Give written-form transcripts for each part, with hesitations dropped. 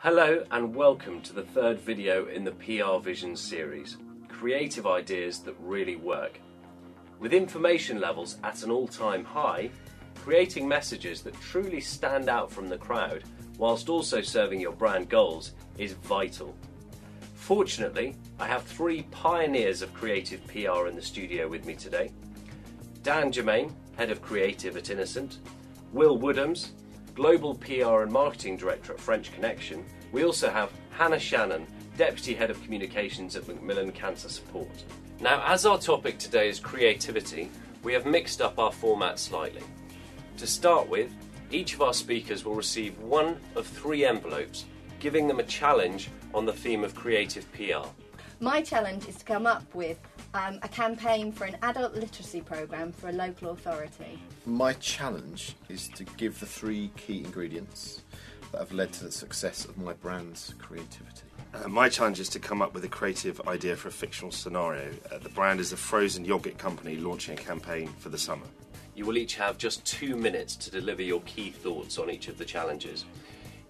Hello and welcome to the third video in the PR Vision series, creative ideas that really work. With information levels at an all-time high, creating messages that truly stand out from the crowd whilst also serving your brand goals is vital. Fortunately, I have three pioneers of creative PR in the studio with me today. Dan Germain, Head of Creative at Innocent, Will Woodhams, Global PR and Marketing Director at French Connection. We also have Hannah Shannon, Deputy Head of Communications at Macmillan Cancer Support. Now, as our topic today is creativity, we have mixed up our format slightly. To start with, each of our speakers will receive one of three envelopes, giving them a challenge on the theme of creative PR. My challenge is to come up with a campaign for an adult literacy programme for a local authority. My challenge is to give the three key ingredients that have led to the success of my brand's creativity. My challenge is to come up with a creative idea for a fictional scenario. The brand is a frozen yogurt company launching a campaign for the summer. You will each have just 2 minutes to deliver your key thoughts on each of the challenges.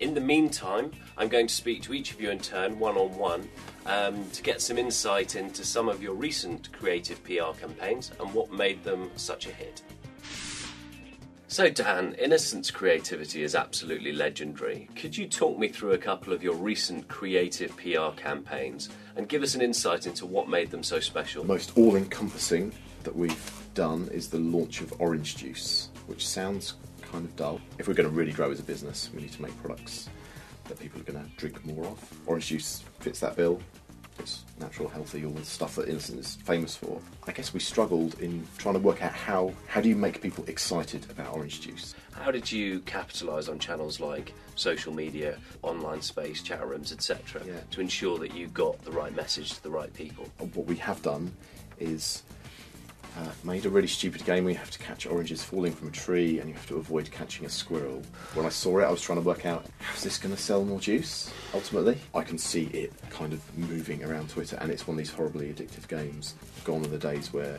In the meantime, I'm going to speak to each of you in turn, one-on-one, to get some insight into some of your recent creative PR campaigns and what made them such a hit. So Dan, Innocent's creativity is absolutely legendary. Could you talk me through a couple of your recent creative PR campaigns and give us an insight into what made them so special? The most all-encompassing that we've done is the launch of orange juice, which sounds kind of dull. If we're going to really grow as a business, we need to make products that people are going to drink more of. Orange juice fits that bill. It's natural, healthy, all the stuff that Innocent is famous for. I guess we struggled in trying to work out how do you make people excited about orange juice. How did you capitalise on channels like social media, online space, chat rooms, etc. to ensure that you got the right message to the right people? What we have done is made a really stupid game where you have to catch oranges falling from a tree and you have to avoid catching a squirrel. When I saw it, I was trying to work out, how's this going to sell more juice, ultimately? I can see it kind of moving around Twitter, and it's one of these horribly addictive games. Gone are the days where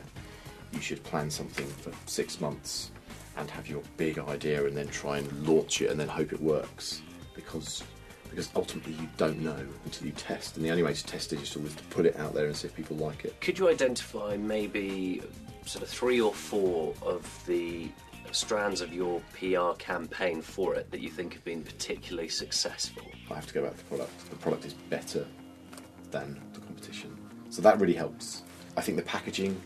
you should plan something for 6 months and have your big idea and then try and launch it and then hope it works, because ultimately you don't know until you test, and the only way to test it is to put it out there and see if people like it. Could you identify maybe sort of 3 or 4 of the strands of your PR campaign for it that you think have been particularly successful? I have to go back to the product. The product is better than the competition, so that really helps. I think the packaging,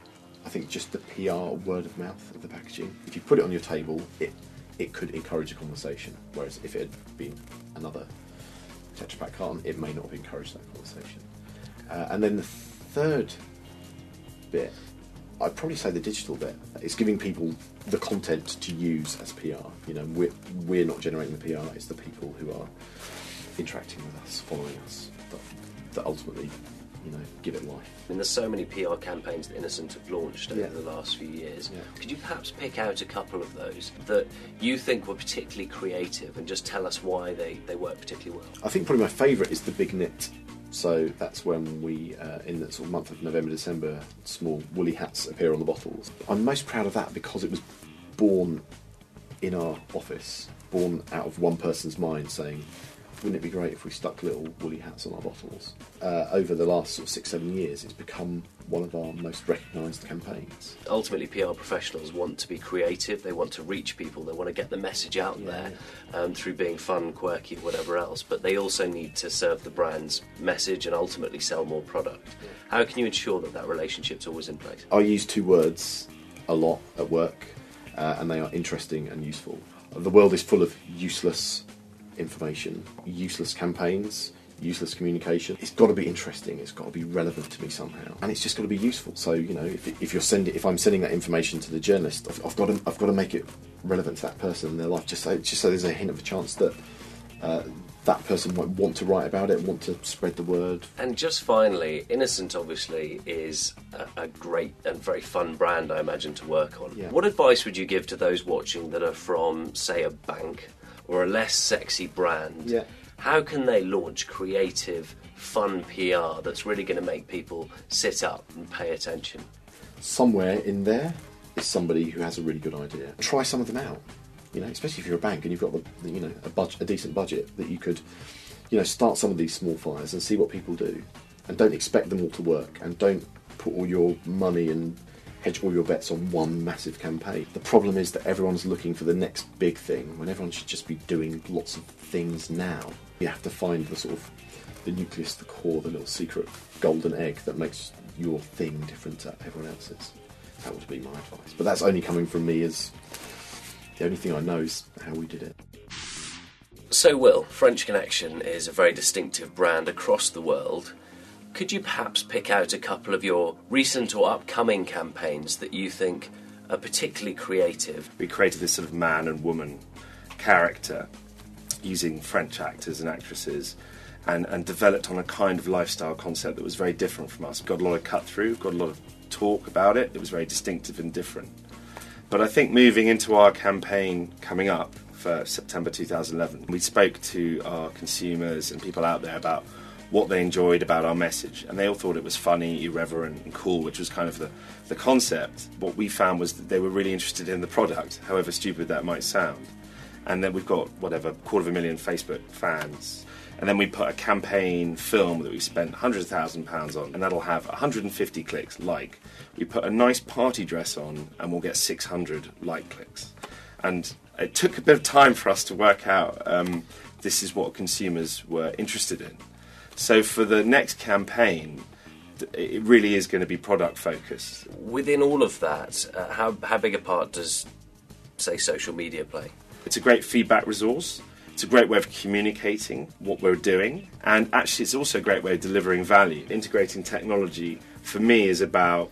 I think just the PR word of mouth of the packaging, if you put it on your table, it could encourage a conversation, whereas if it had been another Tetra Pak carton, it may not have encouraged that conversation. And then the third bit, I'd probably say the digital bit. It's giving people the content to use as PR. You know, we're not generating the PR, it's the people who are interacting with us, following us, that ultimately, you know, give it life. And there's so many PR campaigns that Innocent have launched over the last few years. Could you perhaps pick out a couple of those that you think were particularly creative and just tell us why they work particularly well? I think probably my favourite is the Big Knit. So that's when we, in the sort of month of November, December, small woolly hats appear on the bottles. I'm most proud of that because it was born in our office, born out of one person's mind saying, wouldn't it be great if we stuck little woolly hats on our bottles? Over the last sort of 6-7 years, it's become one of our most recognised campaigns. Ultimately, PR professionals want to be creative, they want to reach people, they want to get the message out there through being fun, quirky, whatever else, but they also need to serve the brand's message and ultimately sell more product. How can you ensure that relationship's always in place? I use 2 words a lot at work, and they are interesting and useful. The world is full of useless information, useless campaigns, useless communication. It's got to be interesting, it's got to be relevant to me somehow, and it's just got to be useful. So, you know, if I'm sending that information to the journalist, I've got to make it relevant to that person in their life, just so there's a hint of a chance that that person might want to write about it, want to spread the word. And just finally, Innocent obviously is a great and very fun brand, I imagine, to work on. What advice would you give to those watching that are from, say, a bank or a less sexy brand? How can they launch creative, fun PR that's really going to make people sit up and pay attention? Somewhere in there is somebody who has a really good idea. Try some of them out. You know, especially if you're a bank and you've got a decent budget that you could start some of these small fires and see what people do, and don't expect them all to work, and don't put all your money and hedge all your bets on one massive campaign. The problem is that everyone's looking for the next big thing when everyone should just be doing lots of things now. You have to find the sort of the nucleus, the core, the little secret golden egg that makes your thing different to everyone else's. That would be my advice. But that's only coming from me, as the only thing I know is how we did it. So, Will, French Connection is a very distinctive brand across the world. Could you perhaps pick out a couple of your recent or upcoming campaigns that you think are particularly creative? We created this sort of man and woman character using French actors and actresses, and developed on a kind of lifestyle concept that was very different from us. Got a lot of cut through, got a lot of talk about it. It was very distinctive and different. But I think moving into our campaign coming up for September 2011, we spoke to our consumers and people out there about what they enjoyed about our message, and they all thought it was funny, irreverent and cool, which was kind of the concept. What we found was that they were really interested in the product, however stupid that might sound. And then we've got, 250,000 Facebook fans. And then we put a campaign film that we spent £100,000 on, and that'll have 150 clicks, like. We put a nice party dress on, and we'll get 600 like clicks. And it took a bit of time for us to work out this is what consumers were interested in. So for the next campaign, it really is going to be product focused. Within all of that, how big a part does, say, social media play? It's a great feedback resource. It's a great way of communicating what we're doing, and actually it's also a great way of delivering value. Integrating technology for me is about,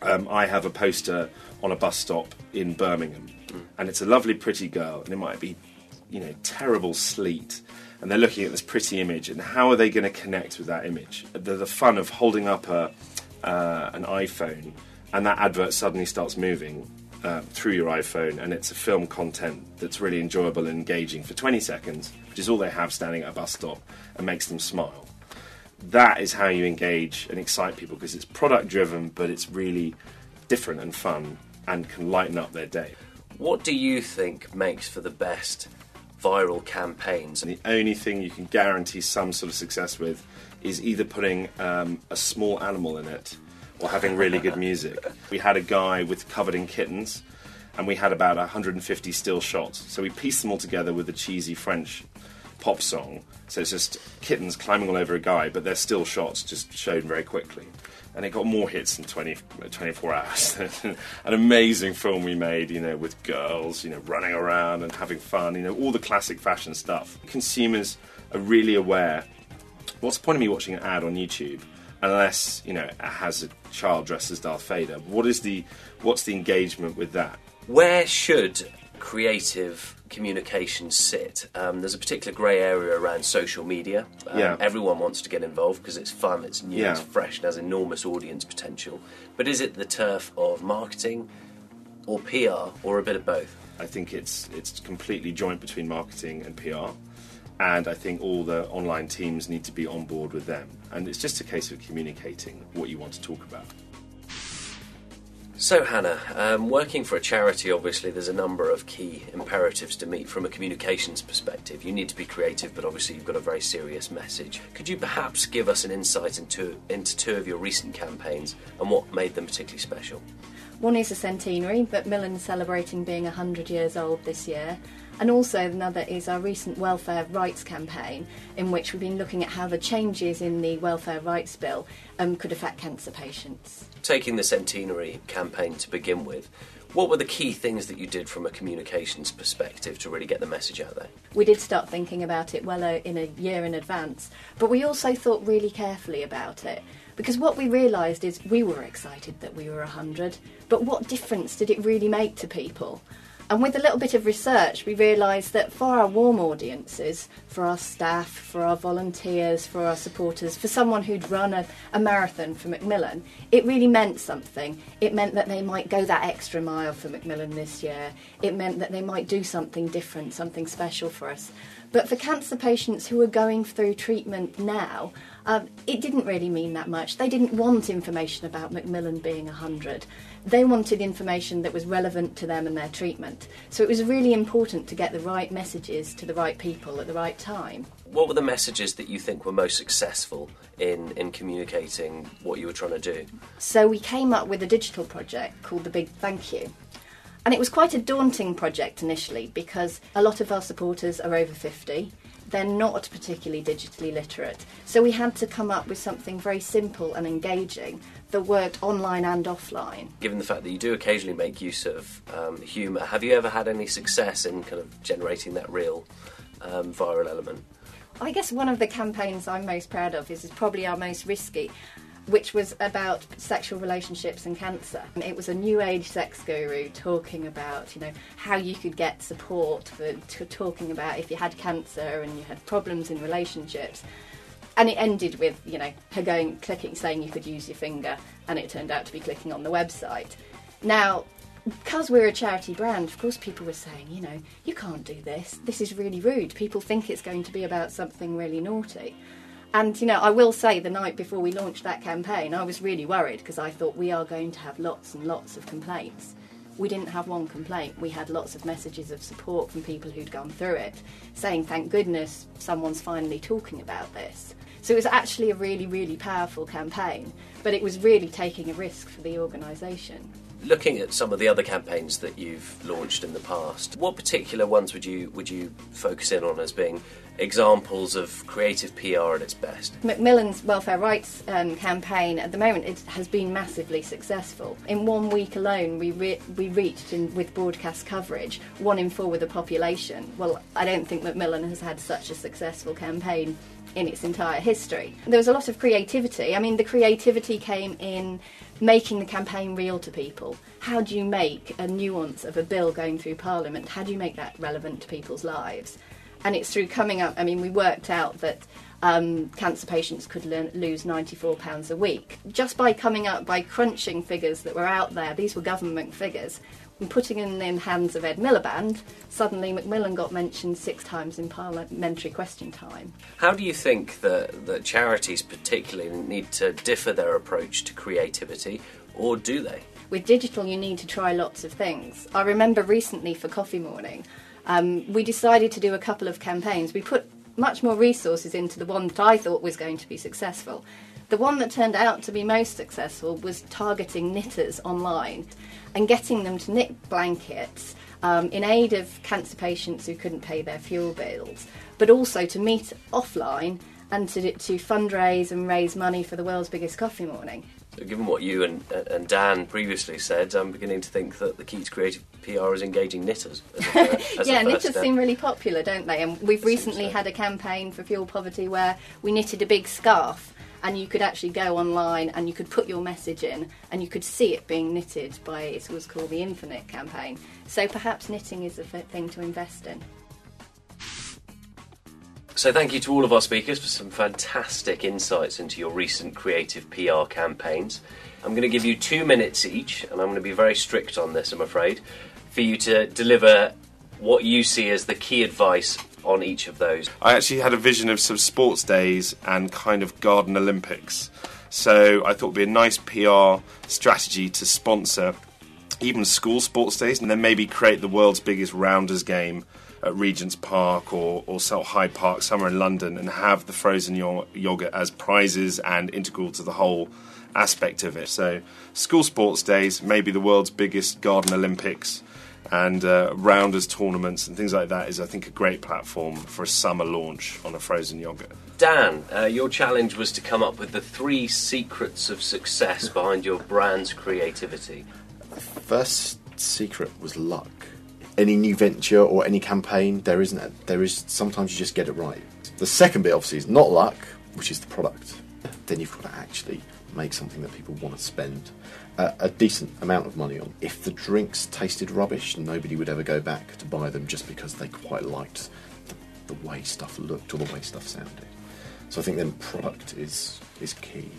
I have a poster on a bus stop in Birmingham, and it's a lovely pretty girl, and it might be, terrible sleet, and they're looking at this pretty image, and how are they going to connect with that image? The fun of holding up an iPhone, and that advert suddenly starts moving through your iPhone, and it's a film content that's really enjoyable and engaging for 20 seconds, which is all they have standing at a bus stop, and makes them smile. That is how you engage and excite people, because it's product driven, but it's really different and fun and can lighten up their day. What do you think makes for the best viral campaigns? And the only thing you can guarantee some sort of success with is either putting a small animal in it or having really good music. We had a guy covered in kittens, and we had about 150 still shots. So we pieced them all together with a cheesy French pop song. So it's just kittens climbing all over a guy, but they're still shots, just shown very quickly. And it got more hits in 24 hours. An amazing film we made, with girls, running around and having fun, all the classic fashion stuff. Consumers are really aware. What's the point of me watching an ad on YouTube unless, it has a child dressed as Darth Vader? What's the engagement with that? Where should creative communications sit? There's a particular grey area around social media. Everyone wants to get involved because it's fun, it's new, it's fresh, and has enormous audience potential. But is it the turf of marketing or PR, or a bit of both? I think it's completely joint between marketing and PR. And I think all the online teams need to be on board with them. And it's just a case of communicating what you want to talk about. So, Hannah, working for a charity, obviously, there's a number of key imperatives to meet from a communications perspective. You need to be creative, but obviously you've got a very serious message. Could you perhaps give us an insight into two of your recent campaigns and what made them particularly special? One is a centenary, Macmillan's celebrating being 100 years old this year. And also another is our recent welfare rights campaign, in which we've been looking at how the changes in the welfare rights bill could affect cancer patients. Taking the centenary campaign to begin with, what were the key things that you did from a communications perspective to really get the message out there? We did start thinking about it well in a year in advance, but we also thought really carefully about it. Because what we realised is we were excited that we were 100, but what difference did it really make to people? And with a little bit of research, we realised that for our warm audiences, for our staff, for our volunteers, for our supporters, for someone who'd run a marathon for Macmillan, it really meant something. It meant that they might go that extra mile for Macmillan this year. It meant that they might do something different, something special for us. But for cancer patients who are going through treatment now, It didn't really mean that much. They didn't want information about Macmillan being 100. They wanted information that was relevant to them and their treatment. So it was really important to get the right messages to the right people at the right time. What were the messages that you think were most successful in communicating what you were trying to do? So we came up with a digital project called The Big Thank You. And it was quite a daunting project initially because a lot of our supporters are over 50. They're not particularly digitally literate. So we had to come up with something very simple and engaging that worked online and offline. Given the fact that you do occasionally make use of humour, have you ever had any success in kind of generating that real viral element? I guess one of the campaigns I'm most proud of is probably our most risky, which was about sexual relationships and cancer. It was a new age sex guru talking about, how you could get support for talking about if you had cancer and you had problems in relationships. And it ended with, her clicking, saying you could use your finger, and it turned out to be clicking on the website. Now, because we're a charity brand, of course people were saying, you can't do this. This is really rude. People think it's going to be about something really naughty. And, I will say the night before we launched that campaign, I was really worried because I thought we are going to have lots and lots of complaints. We didn't have one complaint. We had lots of messages of support from people who'd gone through it, saying, thank goodness someone's finally talking about this. So it was actually a really, really powerful campaign, but it was really taking a risk for the organisation. Looking at some of the other campaigns that you've launched in the past, what particular ones would you focus in on as being examples of creative PR at its best? Macmillan's welfare rights campaign at the moment it has been massively successful. In 1 week alone we reached, with broadcast coverage, 1 in 4 with the population. Well, I don't think Macmillan has had such a successful campaign in its entire history. There was a lot of creativity. I mean, the creativity came in making the campaign real to people. How do you make a nuance of a bill going through Parliament? How do you make that relevant to people's lives? And it's through coming up, we worked out that cancer patients could lose £94 a week. Just by crunching figures that were out there, these were government figures, and putting in the hands of Ed Miliband, suddenly Macmillan got mentioned 6 times in parliamentary question time. How do you think that charities particularly need to differ their approach to creativity, or do they? With digital you need to try lots of things. I remember recently for Coffee Morning, we decided to do a couple of campaigns. We put much more resources into the one that I thought was going to be successful. The one that turned out to be most successful was targeting knitters online and getting them to knit blankets in aid of cancer patients who couldn't pay their fuel bills, but also to meet offline and to fundraise and raise money for the world's biggest coffee morning. So given what you and Dan previously said, I'm beginning to think that the key to creative PR is engaging knitters. Yeah, knitters seem really popular, don't they? And we've recently had a campaign for fuel poverty where we knitted a big scarf, and you could actually go online and you could put your message in and you could see it being knitted by, it was called the Infinite campaign. So perhaps knitting is a thing to invest in. So thank you to all of our speakers for some fantastic insights into your recent creative PR campaigns. I'm going to give you 2 minutes each, and I'm going to be very strict on this, I'm afraid, for you to deliver what you see as the key advice on each of those. I actually had a vision of some sports days and kind of garden Olympics. So I thought it would be a nice PR strategy to sponsor even school sports days, and then maybe create the world's biggest rounders game at Regent's Park or Salt Hyde Park, somewhere in London, and have the frozen yoghurt as prizes and integral to the whole aspect of it. So school sports days, maybe the world's biggest garden Olympics, and rounders tournaments and things like that is, I think, a great platform for a summer launch on a frozen yoghurt. Dan, your challenge was to come up with the 3 secrets of success behind your brand's creativity. The first secret was luck. Any new venture or any campaign, there is sometimes you just get it right. The second bit obviously is not luck, which is the product. Then you've got to actually make something that people want to spend a decent amount of money on. If the drinks tasted rubbish, nobody would ever go back to buy them just because they quite liked the way stuff looked or the way stuff sounded. So I think then product is key.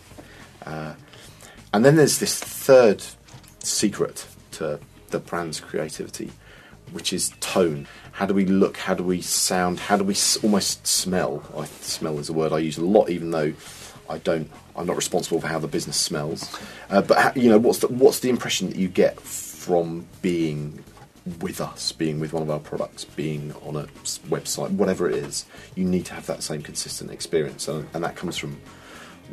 And then there's this third secret to the brand's creativity, which is tone. How do we look? How do we sound? How do we almost smell? Smell is a word I use a lot, even though I'm not responsible for how the business smells. But you know, what's the impression that you get from being with us, being with one of our products, being on a website, whatever it is? You need to have that same consistent experience, and that comes from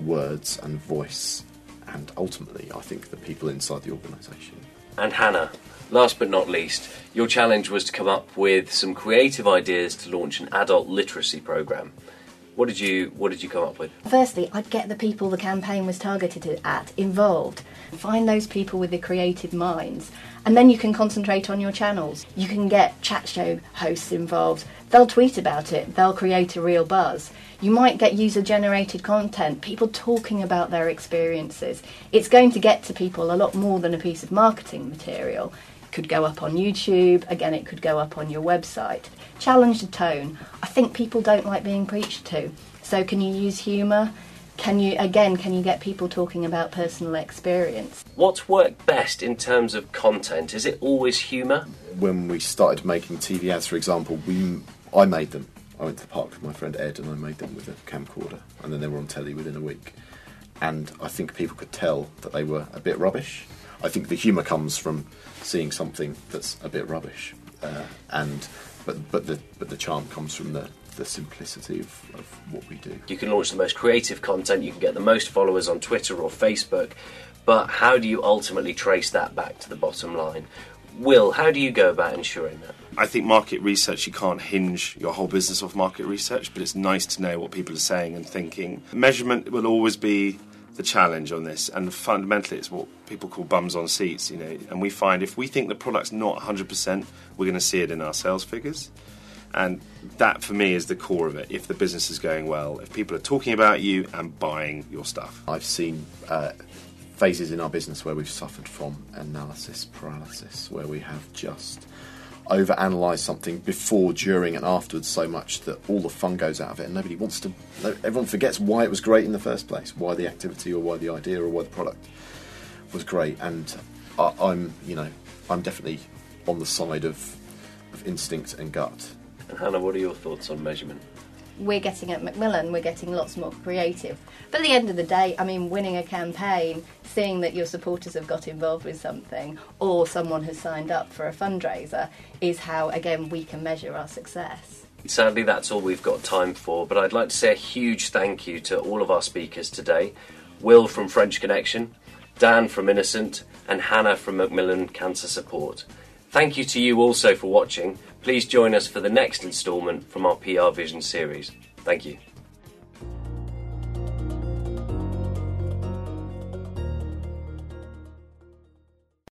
words and voice, and ultimately, I think, the people inside the organisation. And Hannah, last but not least, your challenge was to come up with some creative ideas to launch an adult literacy programme. What did you come up with? Firstly, I'd get the people the campaign was targeted at involved. Find those people with the creative minds, and then you can concentrate on your channels. You can get chat show hosts involved. They'll tweet about it. They'll create a real buzz. You might get user-generated content, people talking about their experiences. It's going to get to people a lot more than a piece of marketing material. It could go up on YouTube. Again, it could go up on your website. Challenge the tone. I think people don't like being preached to. So can you use humour? Can you get people talking about personal experience? What's worked best in terms of content? Is it always humour? When we started making TV ads, for example, I made them. I went to the park with my friend Ed and I made them with a camcorder, and then they were on telly within a week. And I think people could tell that they were a bit rubbish. I think the humour comes from seeing something that's a bit rubbish, but the charm comes from the simplicity of what we do. You can launch the most creative content, you can get the most followers on Twitter or Facebook, but how do you ultimately trace that back to the bottom line? Will, how do you go about ensuring that? I think market research, you can't hinge your whole business off market research, but it's nice to know what people are saying and thinking. Measurement will always be the challenge on this, and fundamentally it's what people call bums on seats, you know, and we find if we think the product's not 100%, we're going to see it in our sales figures. And that, for me, is the core of it. If the business is going well, if people are talking about you and buying your stuff. I've seen phases in our business where we've suffered from analysis paralysis, where we have just overanalyze something before, during and afterwards so much that all the fun goes out of it, and everyone forgets why it was great in the first place, why the activity or why the idea or why the product was great. And I'm definitely on the side of instinct and gut. And Hannah, what are your thoughts on measurement? We're getting at Macmillan, we're getting lots more creative. But at the end of the day, I mean, winning a campaign, seeing that your supporters have got involved with something, or someone has signed up for a fundraiser, is how, again, we can measure our success. Sadly, that's all we've got time for, but I'd like to say a huge thank you to all of our speakers today. Will from French Connection, Dan from Innocent, and Hannah from Macmillan Cancer Support. Thank you to you also for watching. Please join us for the next instalment from our PR Vision series. Thank you.